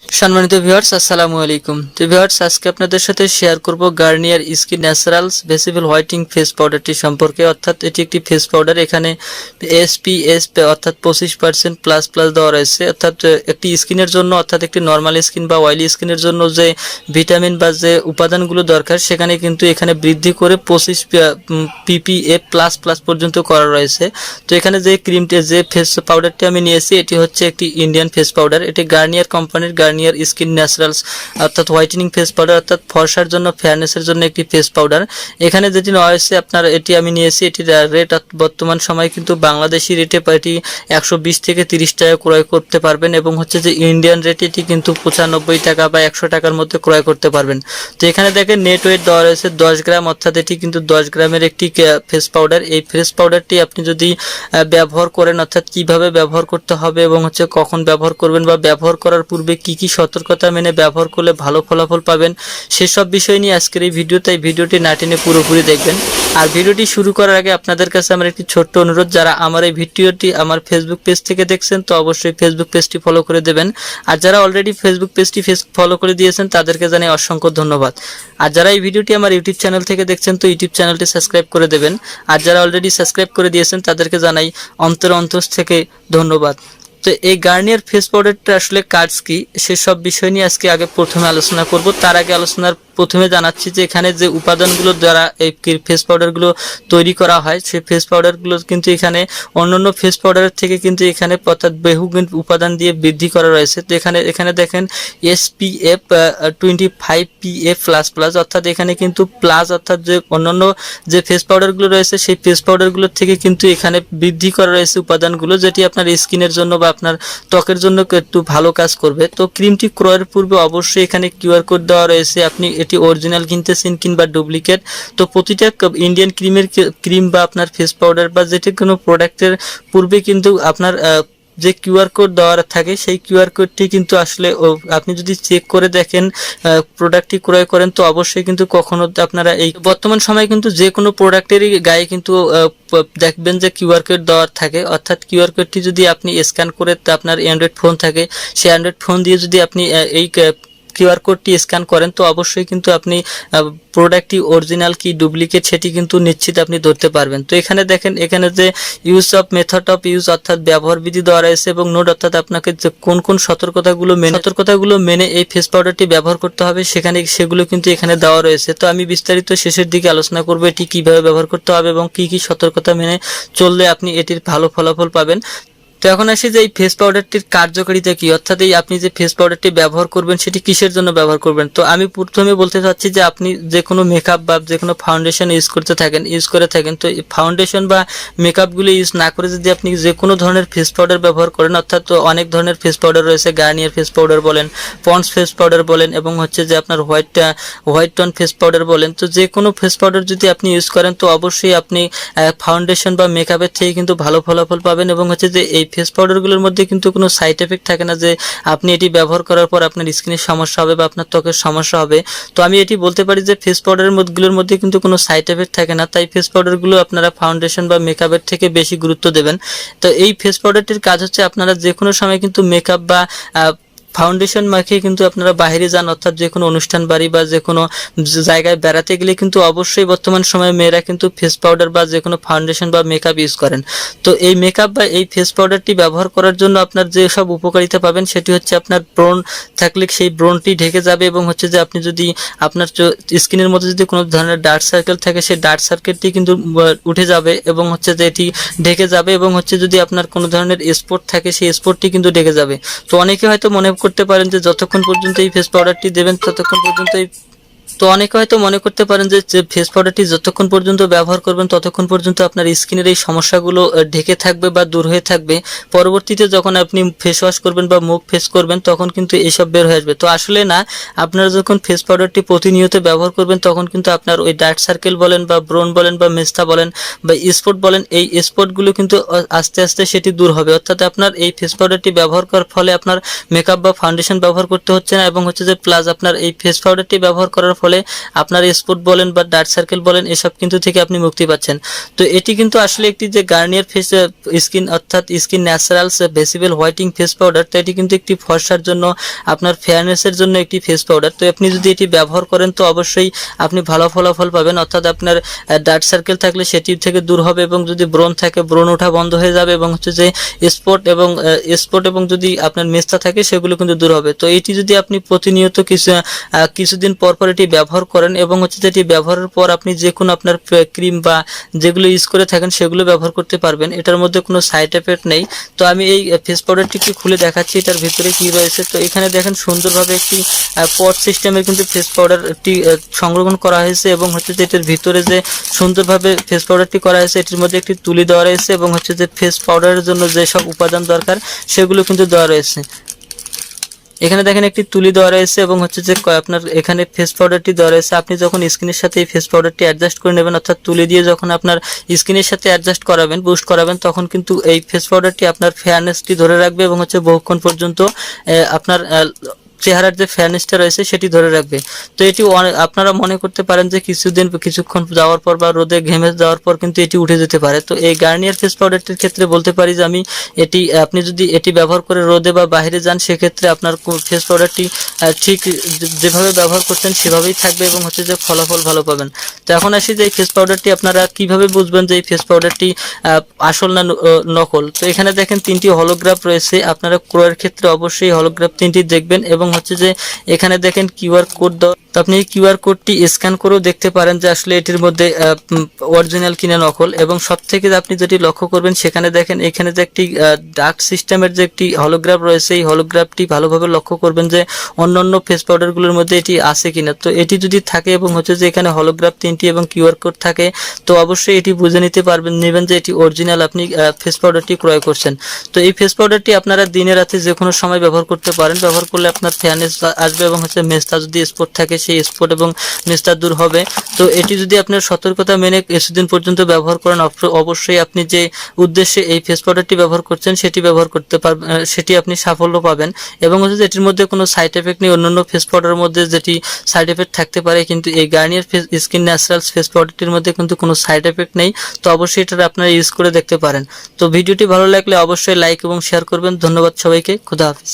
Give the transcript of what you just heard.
সম্মানিত ভিউয়ার্স, আসসালামু আলাইকুম। তো ভিউয়ার্স, আজকে আপনাদের সাথে শেয়ার করব Garnier skin naturals visible whitening face পাউডারটি সম্পর্কে। অর্থাৎ এটি একটি ফেস পাউডার, এখানে এসপিএস অর্থাৎ 25% প্লাস প্লাস দেওয়া রয়েছে। অর্থাৎ একটি স্কিনের জন্য, অর্থাৎ একটি নর্মাল স্কিন বা অয়েলি স্কিনের জন্য যে ভিটামিন বা যে উপাদানগুলো দরকার সেখানে কিন্তু এখানে বৃদ্ধি করে 25 পিপিএ প্লাস প্লাস পর্যন্ত করা রয়েছে। তো এখানে যে ক্রিমটি, যে ফেস পাউডারটি আমি নিয়েছি, এটি হচ্ছে একটি ইন্ডিয়ান ফেস পাউডার। এটি গার্নিয়ার কোম্পানির গার্নিয়ার স্কিন ন্যাচারালস অর্থাৎ হোয়াইটেনিং ফেস পাউডার, অর্থাৎ ফর্সার জন্য, ফেয়ারনেসের জন্য একটি ফেস পাউডার। এখানে যেটি নেওয়া হয়েছে আপনার, এটি আমি নিয়েছি, এটির রেট বর্তমান সময়ে কিন্তু বাংলাদেশি রেটে এটি 120 থেকে 30 টাকা ক্রয় করতে পারবেন, এবং হচ্ছে যে ইন্ডিয়ান রেট এটি কিন্তু 95 টাকা বা 100 টাকার মধ্যে ক্রয় করতে পারবেন। তো এখানে দেখেন নেট ওয়েট দেওয়া রয়েছে 10 গ্রাম, অর্থাৎ এটি কিন্তু 10 গ্রামের একটি ফেস পাউডার। এই ফেস পাউডারটি আপনি যদি ব্যবহার করেন, অর্থাৎ কিভাবে ব্যবহার করতে হবে এবং হচ্ছে কখন ব্যবহার করবেন বা ব্যবহার করার পূর্বে কি কি সতর্কতা মেনে ব্যবহার করলে ভালো ফলাফল পাবেন, সেসব বিষয় নিয়ে আজকের এই ভিডিও। তাই ভিডিওটি না টেনে পুরোপুরি দেখবেন। আর ভিডিওটি শুরু করার আগে আপনাদের কাছে আমার একটি ছোট্ট অনুরোধ, যারা আমার এই ভিডিওটি আমার ফেসবুক পেজ থেকে দেখছেন তো অবশ্যই ফেসবুক পেজটি ফলো করে দেবেন। আর যারা অলরেডি ফেসবুক পেজটি ফলো করে দিয়েছেন তাদেরকে জানাই অসংখ্য ধন্যবাদ। আর যারা এই ভিডিওটি আমার ইউটিউব চ্যানেল থেকে দেখছেন তো ইউটিউব চ্যানেলটি সাবস্ক্রাইব করে দেবেন। আর যারা অলরেডি সাবস্ক্রাইব করে দিয়েছেন তাদেরকে জানাই অন্তর থেকে ধন্যবাদ। তো এই গার্নিয়ার ফেস পাউডারটা আসলে কাজ কি, সেসব বিষয় নিয়ে আজকে প্রথমে আলোচনা করব। তার আগে প্রথমে জানাচ্ছি যে এখানে যে উপাদানগুলো দ্বারা এই ফেস পাউডারগুলো তৈরি করা হয়, সেই ফেস পাউডারগুলো কিন্তু এখানে অন্যান্য ফেস পাউডারের থেকে কিন্তু এখানে অর্থাৎ বহুগুণ উপাদান দিয়ে বৃদ্ধি করা রয়েছে। তো এখানে দেখেন SPF 25 PA প্লাস প্লাস, অর্থাৎ এখানে কিন্তু প্লাস, অর্থাৎ যে অন্যান্য যে ফেস পাউডারগুলো রয়েছে সেই ফেস পাউডারগুলোর থেকে কিন্তু এখানে বৃদ্ধি করা রয়েছে উপাদানগুলো, যেটি আপনার স্কিনের জন্য বা আপনার ত্বকের জন্য একটু ভালো কাজ করবে। তো ক্রিমটি ক্রয়ের পূর্বে অবশ্যই এখানে QR কোড দেওয়া রয়েছে, আপনি এটি অরিজিনাল কিনতেছেন কিংবা ডুপ্লিকেট। তো প্রতিটা ইন্ডিয়ান ক্রিম বা আপনার ফেস পাউডার বা যেটি কোনো প্রোডাক্টের পূর্বে কিন্তু আপনার যে QR কোড দেওয়া থাকে সেই QR কোডটি কিন্তু আসলে আপনি যদি চেক করে দেখেন, প্রোডাক্টটি ক্রয় করেন, তো অবশ্যই কিন্তু কখনো আপনারা এই বর্তমান সময়ে কিন্তু যে কোনো প্রোডাক্টেরই গায়ে কিন্তু দেখবেন যে QR কোড দেওয়া থাকে। অর্থাৎ QR কোডটি যদি আপনি স্ক্যান করে আপনার অ্যান্ড্রয়েড ফোন থাকে, সেই অ্যান্ড্রয়েড ফোন দিয়ে যদি আপনি এই QR কোডটি স্ক্যান করেন, তো অবশ্যই কিন্তু আপনি প্রোডাক্টটি অরিজিনাল কি ডুপ্লিকেট সেটি কিন্তু নিশ্চিত আপনি ধরতে পারবেন। তো এখানে দেখেন, এখানে যে মেথড অফ ইউজ অর্থাৎ ব্যবহার বিধি দেওয়া রয়েছে, এবং নোট অর্থাৎ আপনাকে যে কোন সতর্কতাগুলো মেনে এই ফেস পাউডারটি ব্যবহার করতে হবে সেগুলো কিন্তু এখানে দেওয়া রয়েছে। তো আমি বিস্তারিত শেষের দিকে আলোচনা করব এটি কিভাবে ব্যবহার করতে হবে এবং কি সতর্কতা মেনে চললে আপনি এটির ভালো ফলাফল পাবেন। তো এখন আসি যে এই ফেস পাউডারটির কার্যকারিতা কি, অর্থাৎ এই আপনি যে ফেস পাউডারটি ব্যবহার করবেন সেটি কিসের জন্য ব্যবহার করবেন। তো আমি প্রথমে বলতে চাচ্ছি যে আপনি যে কোনো মেকআপ বা যে কোনো ফাউন্ডেশন ইউজ করে থাকেন, তো এই ফাউন্ডেশন বা মেকআপগুলো ইউজ না করে যদি আপনি যে কোনো ধরনের ফেস পাউডার ব্যবহার করেন, অর্থাৎ তো অনেক ধরনের ফেস পাউডার রয়েছে, গার্নিয়ার ফেস পাউডার বলেন, পন্ডস ফেস পাউডার বলেন, এবং হচ্ছে যে আপনার হোয়াইট টোন ফেস পাউডার বলেন। তো যে কোনো ফেস পাউডার যদি আপনি ইউজ করেন তো অবশ্যই আপনি ফাউন্ডেশন বা মেকআপের থেকে কিন্তু ভালো ফলাফল পাবেন, এবং হচ্ছে যে এই ফেস পাউডারগুলোর মধ্যে কিন্তু কোনো সাইড এফেক্ট থাকে না যে আপনি এটি ব্যবহার করার পর আপনার স্কিনের সমস্যা হবে বা আপনার ত্বকের সমস্যা হবে। তো আমি এটি বলতে পারি যে ফেস পাউডারের মধ্যে কিন্তু কোনো সাইড এফেক্ট থাকে না, তাই ফেস পাউডারগুলো আপনারা ফাউন্ডেশন বা মেকআপের থেকে বেশি গুরুত্ব দেবেন। তো এই ফেস পাউডারটির কাজ হচ্ছে আপনারা যে কোনো সময় কিন্তু মেকআপ বা ফাউন্ডেশন মাখিয়ে কিন্তু আপনারা বাইরে যান, অর্থাৎ যে কোনো অনুষ্ঠান বাড়ি বা যে কোনো জায়গায় বেড়াতে গেলে কিন্তু অবশ্যই বর্তমান সময়ে মেয়েরা কিন্তু ফেস পাউডার বা যে কোনো ফাউন্ডেশন বা মেকআপ ইউজ করেন। তো এই মেকআপ বা এই ফেস পাউডারটি ব্যবহার করার জন্য আপনার যে সব উপকারিতা পাবেন সেটি হচ্ছে আপনার ব্রণ থাকলে সেই ব্রণটি ঢেকে যাবে, এবং হচ্ছে যে আপনি যদি আপনার স্কিনের মধ্যে যদি কোনো ধরনের ডার্ক সার্কেল থাকে সেই ডার্ক সার্কেলটি কিন্তু উঠে যাবে, এবং হচ্ছে যে এটি ঢেকে যাবে, এবং হচ্ছে যদি আপনার কোনো ধরনের স্পট থাকে সেই স্পটটি কিন্তু ঢেকে যাবে। তো অনেকে হয়তো মনে করতে পারেন যে যতক্ষণ পর্যন্ত এই ফেস পাউডারটি দেবেন ততক্ষণ পর্যন্ত অনেকে হয়তো মনে করতে পারেন যে ফেস পাউডারটি যতক্ষণ পর্যন্ত ব্যবহার করবেন ততক্ষণ পর্যন্ত আপনার স্কিনের এই সমস্যাগুলো ঢেকে থাকবে বা দূর হয়ে থাকবে। পরবর্তীতে যখন আপনি ফেস ওয়াশ করবেন বা মুখ ফেস করবেন তখন কিন্তু এসব বের হয়ে আসবে। তো আসলে না, আপনারা যখন ফেস পাউডারটি প্রতিনিয়ত ব্যবহার করবেন তখন কিন্তু আপনার ওই ডার্ক সার্কেল বলেন বা ব্রণ বলেন বা মেস্তা বলেন বা স্পট বলেন, এই স্পটগুলো কিন্তু আস্তে আস্তে সেটি দূর হবে। অর্থাৎ আপনার এই ফেস পাউডারটি ব্যবহার করার ফলে আপনার মেকআপ বা ফাউন্ডেশন ব্যবহার করতে হচ্ছে না, এবং হচ্ছে যে প্লাস আপনার এই ফেস পাউডারটি ব্যবহার করার ফলে আপনার স্পট বলেন বা ডার্ক সার্কেল বলেন এসব কিন্তু থেকে আপনি মুক্তি পাচ্ছেন। তো এটি কিন্তু আসলে একটি যে গার্নিয়ার ফেস স্কিন অর্থাৎ skin naturals visible whitening face powder, তো এটি কিন্তু একটি ফর্সার জন্য আপনার ফেয়ারনেসের জন্য একটি ফেস পাউডার। তো আপনি যদি এটি ব্যবহার করেন তো অবশ্যই আপনি ভালো ফলাফল পাবেন, অর্থাৎ আপনার ডার্ক সার্কেল থাকলে সেটি থেকে দূর হবে এবং যদি ব্রণ থাকে ব্রণ ওঠা বন্ধ হয়ে যাবে এবং হচ্ছে যে স্পট এবং যদি আপনার মেস্তা থাকে সেগুলো কিন্তু দূর হবে। তো এটি যদি আপনি প্রতিনিয়ত কিছুদিন পর পর এটি ব্যবহার করেন এবং হচ্ছে যে এটি ব্যবহারের পর আপনি যে কোনো আপনার ক্রিম বা যেগুলো ইউজ করে থাকেন সেগুলো ব্যবহার করতে পারবেন, এটার মধ্যে কোনো সাইড এফেক্ট নেই। তো আমি এই ফেস পাউডারটি একটু খুলে দেখাচ্ছি এটার ভিতরে কি রয়েছে। তো এখানে দেখেন সুন্দরভাবে একটি পট সিস্টেমের কিন্তু ফেস পাউডারটি সংরক্ষণ করা হয়েছে এবং হচ্ছে যে এটার ভিতরে যে সুন্দরভাবে ফেস পাউডারটি করা হয়েছে এটির মধ্যে একটি তুলি দেওয়া রয়েছে এবং হচ্ছে যে ফেস পাউডারের জন্য যেসব উপাদান দরকার সেগুলো কিন্তু দেওয়া রয়েছে। এখানে দেখেন একটি তুলি দেওয়া রয়েছে এবং হচ্ছে যে আপনার এখানে ফেস পাউডারটি দেওয়া রয়েছে। আপনি যখন স্কিনের সাথে এই ফেস পাউডারটি অ্যাডজাস্ট করে নেবেন, অর্থাৎ তুলি দিয়ে যখন আপনার স্কিনের সাথে অ্যাডজাস্ট করাবেন, বুস্ট করাবেন, তখন কিন্তু এই ফেস পাউডারটি আপনার ফেয়ারনেসটি ধরে রাখবে এবং হচ্ছে বহুক্ষণ পর্যন্ত আপনার চেহারার যে ফেয়ারনেসটা রয়েছে সেটি ধরে রাখবে। তো এটি আপনারা মনে করতে পারেন যে কিছুক্ষণ যাওয়ার পর বা রোদে ঘেমে যাওয়ার পর কিন্তু এটি উঠে যেতে পারে। তো এই গার্নিয়ার ফেস পাউডারটির ক্ষেত্রে বলতে পারি যে আপনি যদি এটি ব্যবহার করে রোদে বা বাইরে যান সেক্ষেত্রে আপনার ফেস পাউডারটি ঠিক যেভাবে ব্যবহার করছেন সেভাবেই থাকবে এবং হচ্ছে যে ফলাফল ভালো পাবেন। তো এখন আসি যে এই ফেস পাউডারটি আপনারা কিভাবে বুঝবেন যে এই ফেস পাউডারটি আসল না নকল। তো এখানে দেখেন 3টি হলোগ্রাফ রয়েছে, আপনারা ক্রয়ের ক্ষেত্রে অবশ্যই হলোগ্রাফ 3টি দেখবেন এবং হচ্ছে যে এখানে দেখেন কিউআর কোড দাও। তো আপনি এই কিউআর কোডটি স্ক্যান করেও দেখতে পারেন যে আসলে এটির মধ্যে অরিজিনাল কিনা নকল। এবং সবথেকে আপনি যেটি লক্ষ্য করবেন সেখানে দেখেন এখানে যে একটি ডার্ক সিস্টেমের যে একটি হলোগ্রাফ রয়েছে, এই হলোগ্রাফটি ভালোভাবে লক্ষ্য করবেন যে অন্যান্য ফেস পাউডারগুলোর মধ্যে এটি আছে কিনা। তো এটি যদি থাকে এবং হচ্ছে যে এখানে হলোগ্রাফ 3টি এবং কিউআর কোড থাকে তো অবশ্যই এটি বুঝে নিতে নেবেন যে এটি অরিজিনাল আপনি ফেস পাউডারটি ক্রয় করছেন। তো এই ফেস পাউডারটি আপনারা দিনে রাতে যে কোনো সময় ব্যবহার করতে পারেন। ব্যবহার করলে আপনার ফেয়ারনেস আসবে এবং হচ্ছে মেস্তা যদি স্পট থাকে সেই স্পট এবং মেস্তা দূর হবে। তো এটি যদি আপনার সতর্কতা মেনে কিছুদিন পর্যন্ত ব্যবহার করেন অবশ্যই আপনি যে উদ্দেশ্যে এই ফেস পাউডারটি ব্যবহার করছেন সেটি ব্যবহার করতে পারবেন, সেটি আপনি সাফল্য পাবেন। এবং হচ্ছে যে এটির মধ্যে কোনো সাইড এফেক্ট নেই, অন্যান্য ফেস পাউডারের মধ্যে যেটি সাইড এফেক্ট থাকতে পারে, কিন্তু এই গার্নিয়ার স্কিন ন্যাচারালস ফেস পাউডারটির মধ্যে কিন্তু কোনো সাইড এফেক্ট নেই। তো অবশ্যই এটা আপনারা ইউজ করে দেখতে পারেন। তো ভিডিওটি ভালো লাগলে অবশ্যই লাইক এবং শেয়ার করবেন। ধন্যবাদ সবাইকে, খুদা হাফেজ।